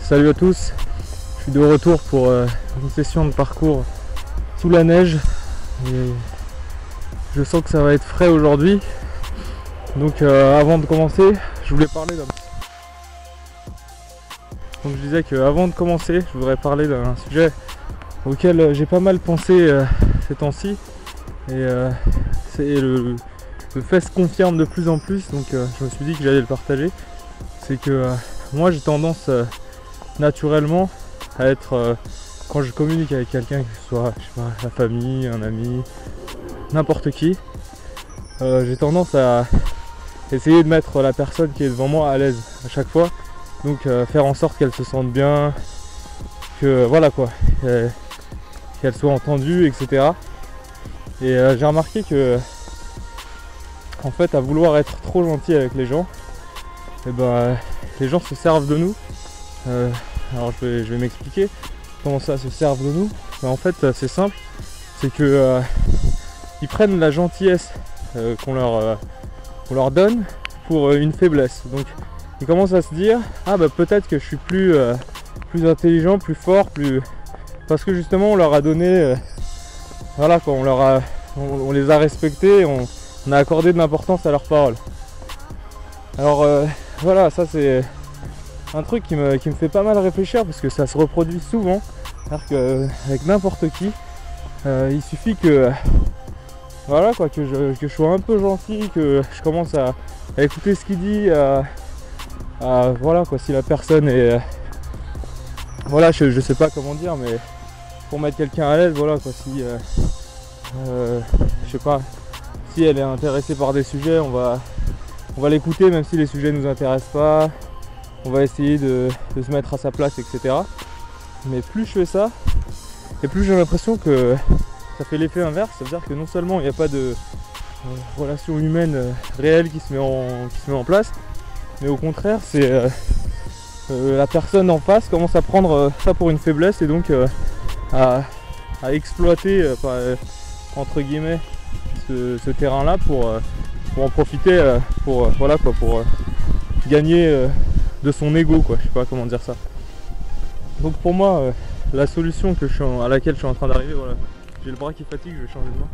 Salut à tous, je suis de retour pour une session de parcours sous la neige et je sens que ça va être frais aujourd'hui. Donc avant de commencer, je voulais parler d'un... Donc je disais qu'avant de commencer, je voudrais parler d'un sujet auquel j'ai pas mal pensé ces temps-ci et c'est le fait se confirme de plus en plus, donc je me suis dit que j'allais le partager. C'est que moi j'ai tendance naturellement à être, quand je communique avec quelqu'un, que ce soit je sais pas, la famille, un ami, n'importe qui, j'ai tendance à essayer de mettre la personne qui est devant moi à l'aise à chaque fois, donc faire en sorte qu'elle se sente bien, que voilà quoi, qu'elle soit entendue, etc. Et j'ai remarqué que en fait, à vouloir être trop gentil avec les gens, et ben les gens se servent de nous. Alors je vais m'expliquer comment ça se servent de nous. Ben, en fait c'est simple, c'est que ils prennent la gentillesse qu'on leur donne pour une faiblesse. Donc ils commencent à se dire ah bah peut-être que je suis plus intelligent, plus fort, plus parce que justement on leur a donné voilà quoi, on les a respectés, on a accordé de l'importance à leurs paroles. Alors voilà, ça c'est un truc qui me fait pas mal réfléchir parce que ça se reproduit souvent. C'est-à-dire qu'avec n'importe qui, il suffit que voilà quoi, que je sois un peu gentil, que je commence à écouter ce qu'il dit, voilà quoi, si la personne est voilà, je sais pas comment dire, mais pour mettre quelqu'un à l'aise, voilà quoi, si je sais pas, si elle est intéressée par des sujets, on va l'écouter même si les sujets nous intéressent pas, on va essayer de se mettre à sa place, etc. Mais plus je fais ça, et plus j'ai l'impression que ça fait l'effet inverse, ça veut dire que non seulement il n'y a pas de relation humaine réelle qui se met en place, mais au contraire c'est la personne en face commence à prendre ça pour une faiblesse et donc à exploiter entre guillemets ce terrain-là pour en profiter, voilà quoi, pour gagner de son ego quoi, je sais pas comment dire ça. Donc pour moi la solution à laquelle je suis en train d'arriver, voilà, j'ai le bras qui fatigue, je vais changer de main.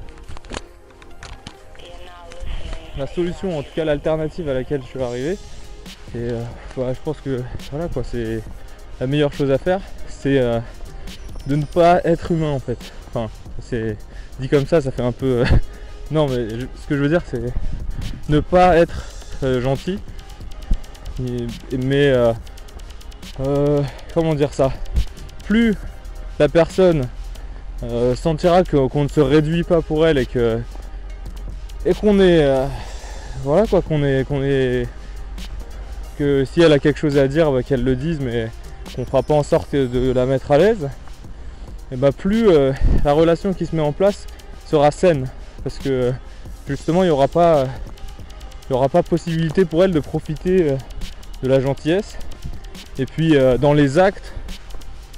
La solution, en tout cas l'alternative à laquelle je suis arrivé, et voilà, je pense que voilà quoi, c'est la meilleure chose à faire, c'est de ne pas être humain en fait. Enfin, c'est dit comme ça fait un peu non mais ce que je veux dire c'est ne pas être gentil, mais comment dire ça, plus la personne sentira qu'on ne se réduit pas pour elle et qu'on est voilà quoi, que si elle a quelque chose à dire, bah, qu'elle le dise, mais qu'on fera pas en sorte de la mettre à l'aise, et bah plus la relation qui se met en place sera saine, parce que justement il n'y aura pas possibilité pour elle de profiter de la gentillesse. Et puis dans les actes,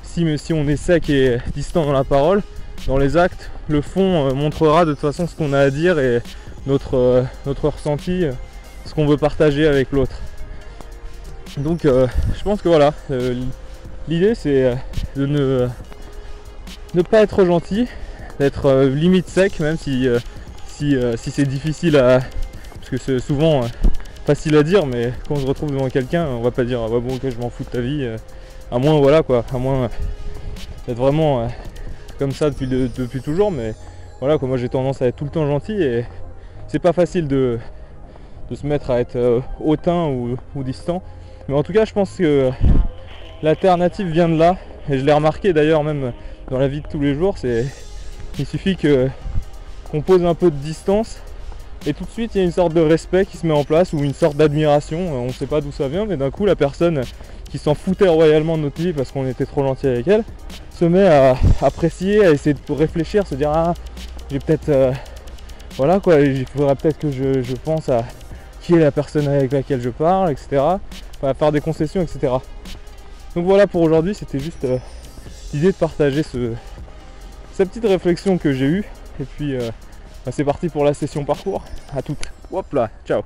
si on est sec et distant dans la parole, dans les actes, le fond montrera de toute façon ce qu'on a à dire et notre ressenti, ce qu'on veut partager avec l'autre. Donc je pense que voilà, l'idée c'est de ne pas être gentil, d'être limite sec, même si c'est difficile parce que c'est souvent facile à dire, mais quand on se retrouve devant quelqu'un, on va pas dire ah bah bon ok je m'en fous de ta vie, à moins voilà quoi, à moins d'être vraiment comme ça depuis toujours, mais voilà quoi, moi j'ai tendance à être tout le temps gentil et c'est pas facile de se mettre à être hautain ou distant. Mais en tout cas je pense que l'alternative vient de là, et je l'ai remarqué d'ailleurs même dans la vie de tous les jours, il suffit qu'on pose un peu de distance et tout de suite il y a une sorte de respect qui se met en place, ou une sorte d'admiration, on ne sait pas d'où ça vient, mais d'un coup la personne qui s'en foutait royalement de notre vie parce qu'on était trop gentil avec elle se met à apprécier, à essayer de réfléchir, se dire ah j'ai peut-être voilà quoi, il faudrait peut-être que je pense à qui est la personne avec laquelle je parle, etc. Enfin, faire des concessions, etc. Donc voilà, pour aujourd'hui c'était juste l'idée de partager cette petite réflexion que j'ai eue, et puis c'est parti pour la session parcours. À toutes. Hop là, ciao.